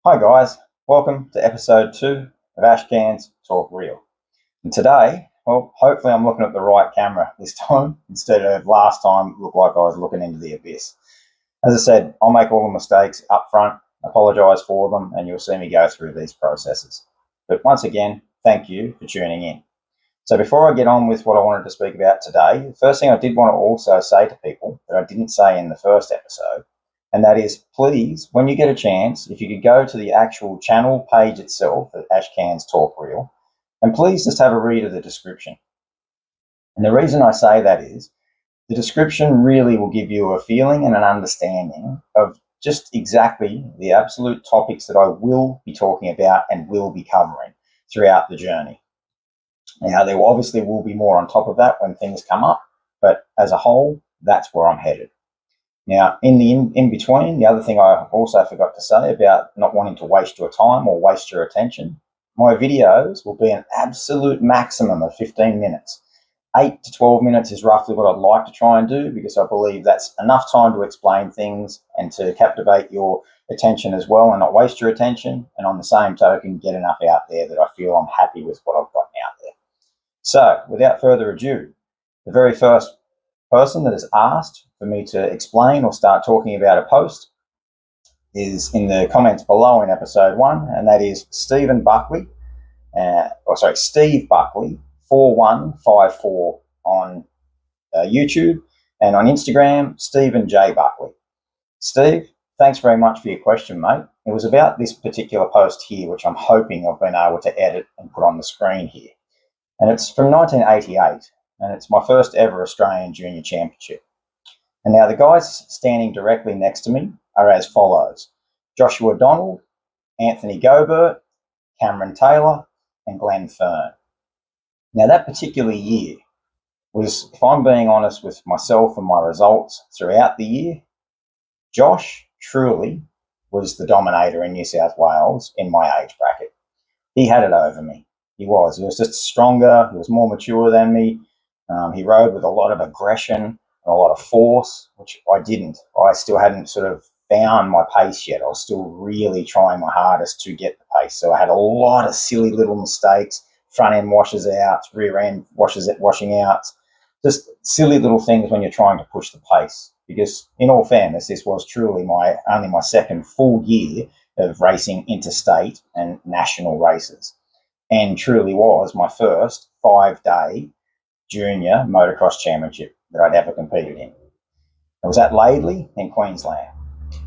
Hi guys, welcome to episode 2 of Ashcan's Talk Real. And today, well, hopefully I'm looking at the right camera this time instead of last time it looked like I was looking into the abyss. As I said, I'll make all the mistakes up front, apologise for them, and you'll see me go through these processes. But once again, thank you for tuning in. So before I get on with what I wanted to speak about today, the first thing I did want to also say to people that I didn't say in the first episode, and that is, please, when you get a chance, if you could go to the actual channel page itself at Ashcan's Talk Real, and please just have a read of the description. And the reason I say that is, the description really will give you a feeling and an understanding of just exactly the absolute topics that I will be talking about and will be covering throughout the journey. Now, there obviously will be more on top of that when things come up, but as a whole, that's where I'm headed. Now, in between, the other thing I also forgot to say about not wanting to waste your time or waste your attention, my videos will be an absolute maximum of 15 minutes. 8 to 12 minutes is roughly what I'd like to try and do, because I believe that's enough time to explain things and to captivate your attention as well and not waste your attention, and on the same token, get enough out there that I feel I'm happy with what I've got out there. So, without further ado, the very first person that has asked for me to explain or start talking about a post is in the comments below in episode 1, and that is Steve Buckley 4154 on YouTube, and on Instagram, Stephen J. Buckley. Steve, thanks very much for your question, mate. It was about this particular post here, which I'm hoping I've been able to edit and put on the screen here. And it's from 1988, and it's my first ever Australian Junior Championship. And now the guys standing directly next to me are as follows: Joshua Donald, Anthony Gobert, Cameron Taylor, and Glenn Fern. Now that particular year was, if I'm being honest with myself and my results throughout the year, Josh truly was the dominator in New South Wales in my age bracket. He had it over me. He was just stronger. He was more mature than me. He rode with a lot of aggression and a lot of force, which I didn't. I still hadn't sort of found my pace yet. I was still really trying my hardest to get the pace. So I had a lot of silly little mistakes, front end washes out, rear end washing out, just silly little things when you're trying to push the pace. Because in all fairness, this was truly only my second full year of racing interstate and national races, and truly was my first 5-day junior motocross championship that I'd ever competed in. It was at Laidley in Queensland,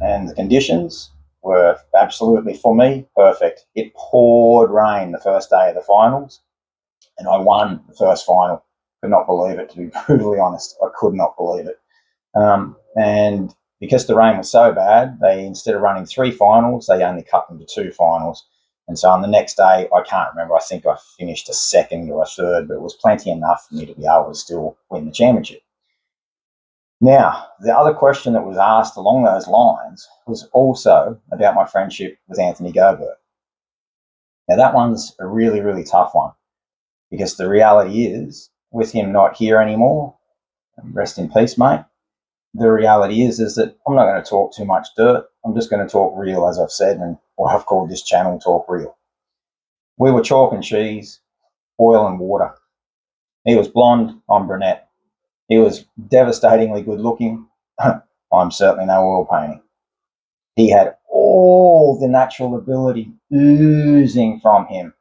and the conditions were absolutely, for me, perfect. It poured rain the first day of the finals, and I won the first final. Could not believe it, to be brutally honest. I could not believe it. And because the rain was so bad, they, instead of running 3 finals, they only cut them to 2 finals. And so on the next day, I can't remember, I think I finished a second or a third, but it was plenty enough for me to be able to still win the championship. Now, the other question that was asked along those lines was also about my friendship with Anthony Gobert. Now, that one's a really, really tough one, because the reality is, with him not here anymore, rest in peace, mate, the reality is that I'm not going to talk too much dirt. I'm just going to talk real, as I've said, and what I've called this channel Talk Real. We were chalk and cheese, oil and water. He was blonde, I'm brunette. He was devastatingly good looking. I'm certainly no oil painting. He had all the natural ability oozing from him.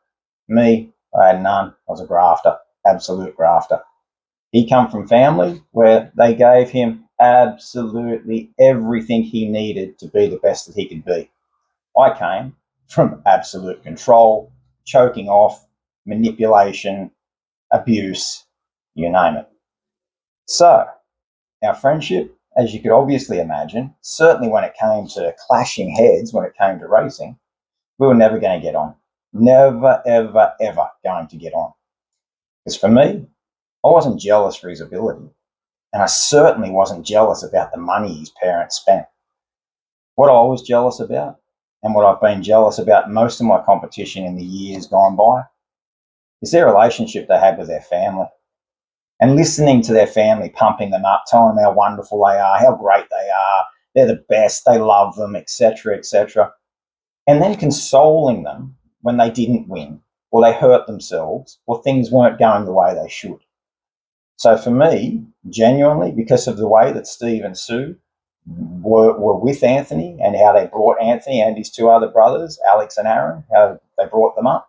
Me, I had none. I was a grafter, absolute grafter. He come from family where they gave him absolutely everything he needed to be the best that he could be. I came from absolute control, choking off, manipulation, abuse, you name it. So, our friendship, as you could obviously imagine, certainly when it came to clashing heads, when it came to racing, we were never going to get on. Never, ever, ever going to get on. Because for me, I wasn't jealous for his ability, and I certainly wasn't jealous about the money his parents spent. What I was jealous about, and what I've been jealous about most of my competition in the years gone by, is their relationship they had with their family. And listening to their family pumping them up, telling them how wonderful they are, how great they are, they're the best, they love them, etc., etc. and then consoling them when they didn't win or they hurt themselves or things weren't going the way they should. So for me, genuinely, because of the way that Steve and Sue were with Anthony and how they brought Anthony and his two other brothers, Alex and Aaron, how they brought them up,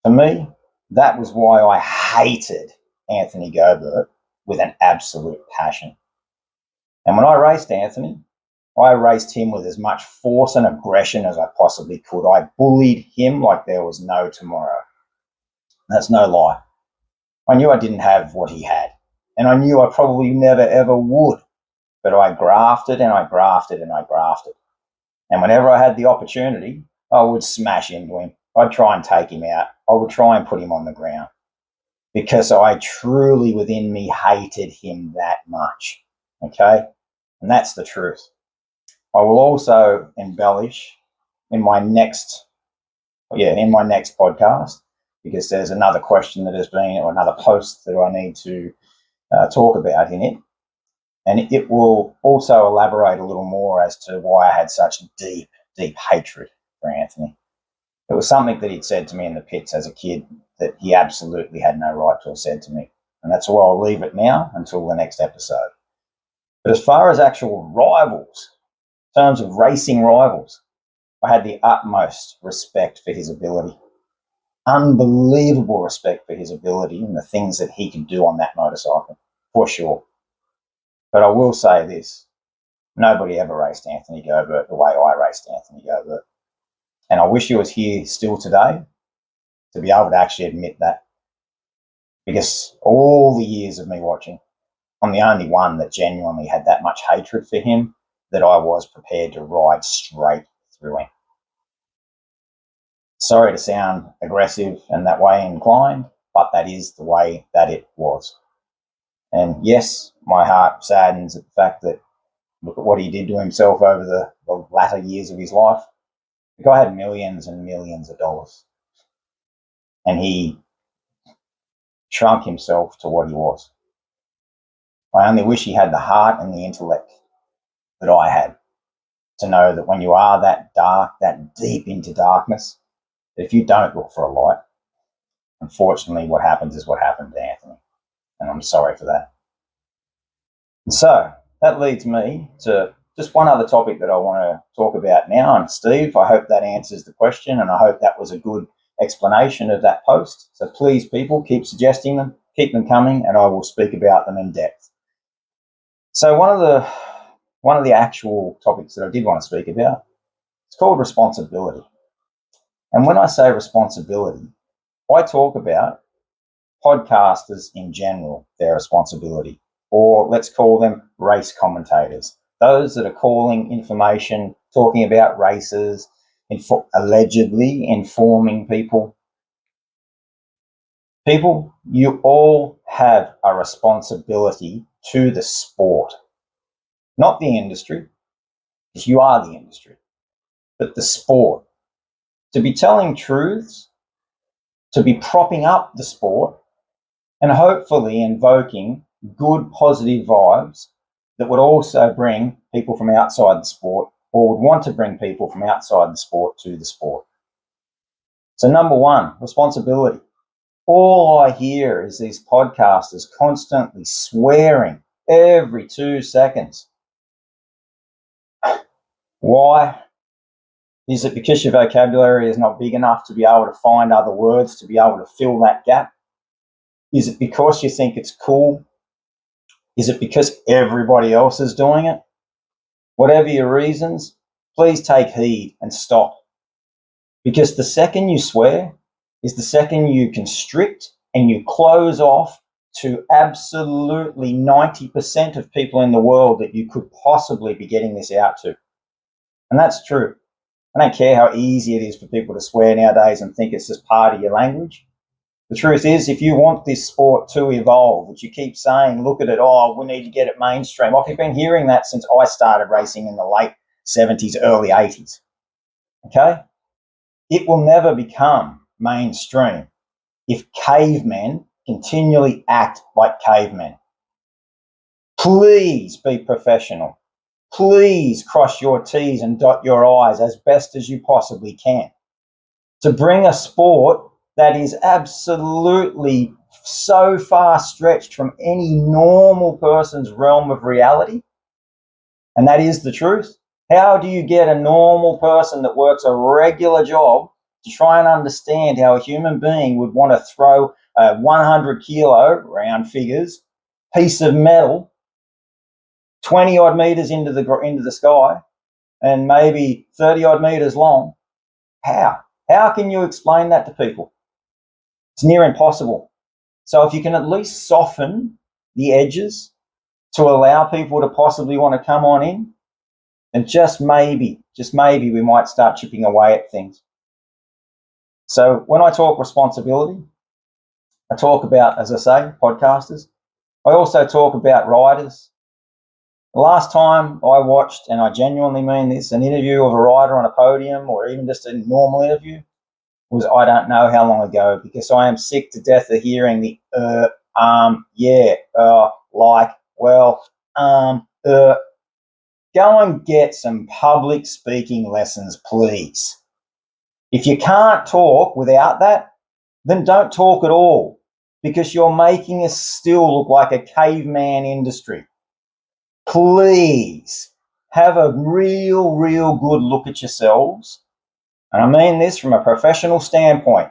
for me, that was why I hated Anthony Gobert with an absolute passion. And when I raced Anthony, I raced him with as much force and aggression as I possibly could. I bullied him like there was no tomorrow. That's no lie. I knew I didn't have what he had, and I knew I probably never, ever would. But I grafted and I grafted and I grafted. And whenever I had the opportunity, I would smash into him. I'd try and take him out. I would try and put him on the ground because I truly within me hated him that much. Okay? And that's the truth. I will also embellish in my next podcast, because there's another question that has been, or another post that I need to talk about in it. And it will also elaborate a little more as to why I had such deep, deep hatred for Anthony. It was something that he'd said to me in the pits as a kid that he absolutely had no right to have said to me. And that's why I'll leave it now until the next episode. But as far as actual rivals, in terms of racing rivals, I had the utmost respect for his ability. Unbelievable respect for his ability and the things that he could do on that motorcycle, for sure. But I will say this, nobody ever raced Anthony Gobert the way I raced Anthony Gobert. And I wish he was here still today to be able to actually admit that. Because all the years of me watching, I'm the only one that genuinely had that much hatred for him that I was prepared to ride straight through him. Sorry to sound aggressive and that way inclined, but that is the way that it was. And yes, my heart saddens at the fact that look at what he did to himself over the latter years of his life. The guy had millions and millions of dollars. And he shrunk himself to what he was. I only wish he had the heart and the intellect that I had to know that when you are that dark, that deep into darkness, that if you don't look for a light, unfortunately what happens is what happened to Anthony. And I'm sorry for that. And so that leads me to just one other topic that I want to talk about now. And Steve, I hope that answers the question, and I hope that was a good explanation of that post. So please, people, keep suggesting them, keep them coming, and I will speak about them in depth. So one of the actual topics that I did want to speak about, it's called responsibility. And when I say responsibility, I talk about podcasters in general, their responsibility, or let's call them race commentators. Those that are calling information, talking about races, allegedly informing people. People, you all have a responsibility to the sport. Not the industry, because you are the industry, but the sport. To be telling truths, to be propping up the sport, and hopefully invoking good, positive vibes that would also bring people from outside the sport, or would want to bring people from outside the sport to the sport. So number one, responsibility. All I hear is these podcasters constantly swearing every 2 seconds. Why? Is it because your vocabulary is not big enough to be able to find other words to be able to fill that gap? Is it because you think it's cool? Is it because everybody else is doing it? Whatever your reasons, please take heed and stop. Because the second you swear is the second you constrict and you close off to absolutely 90% of people in the world that you could possibly be getting this out to. And that's true. I don't care how easy it is for people to swear nowadays and think it's just part of your language. The truth is, if you want this sport to evolve, which you keep saying, look at it, oh, we need to get it mainstream. I've been hearing that since I started racing in the late 70s, early 80s. Okay? It will never become mainstream if cavemen continually act like cavemen. Please be professional. Please cross your T's and dot your I's as best as you possibly can. To bring a sport that is absolutely so far stretched from any normal person's realm of reality, and that is the truth. How do you get a normal person that works a regular job to try and understand how a human being would want to throw a 100 kilo, round figures, piece of metal 20 odd meters into the sky and maybe 30 odd meters long? How can you explain that to people? It's near impossible. So if you can at least soften the edges to allow people to possibly want to come on in, then just maybe we might start chipping away at things. So when I talk responsibility, I talk about, as I say, podcasters. I also talk about riders. The last time I watched, and I genuinely mean this, an interview of a rider on a podium or even just a normal interview was I don't know how long ago, because I am sick to death of hearing the like, well, Go and get some public speaking lessons, please. If you can't talk without that, then don't talk at all, because you're making us still look like a caveman industry. Please have a real good look at yourselves. And I mean this from a professional standpoint.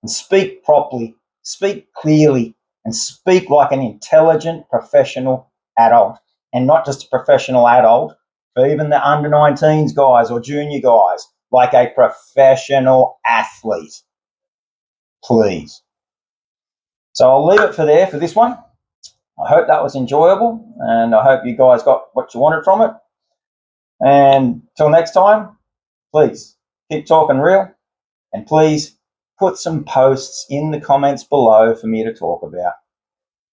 And speak properly, speak clearly, and speak like an intelligent professional adult, and not just a professional adult, but even the under 19s guys or junior guys, like a professional athlete. Please. So I'll leave it for there for this one. I hope that was enjoyable, and I hope you guys got what you wanted from it. And till next time, please keep talking real, and please put some posts in the comments below for me to talk about.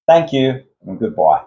Thank you, and goodbye.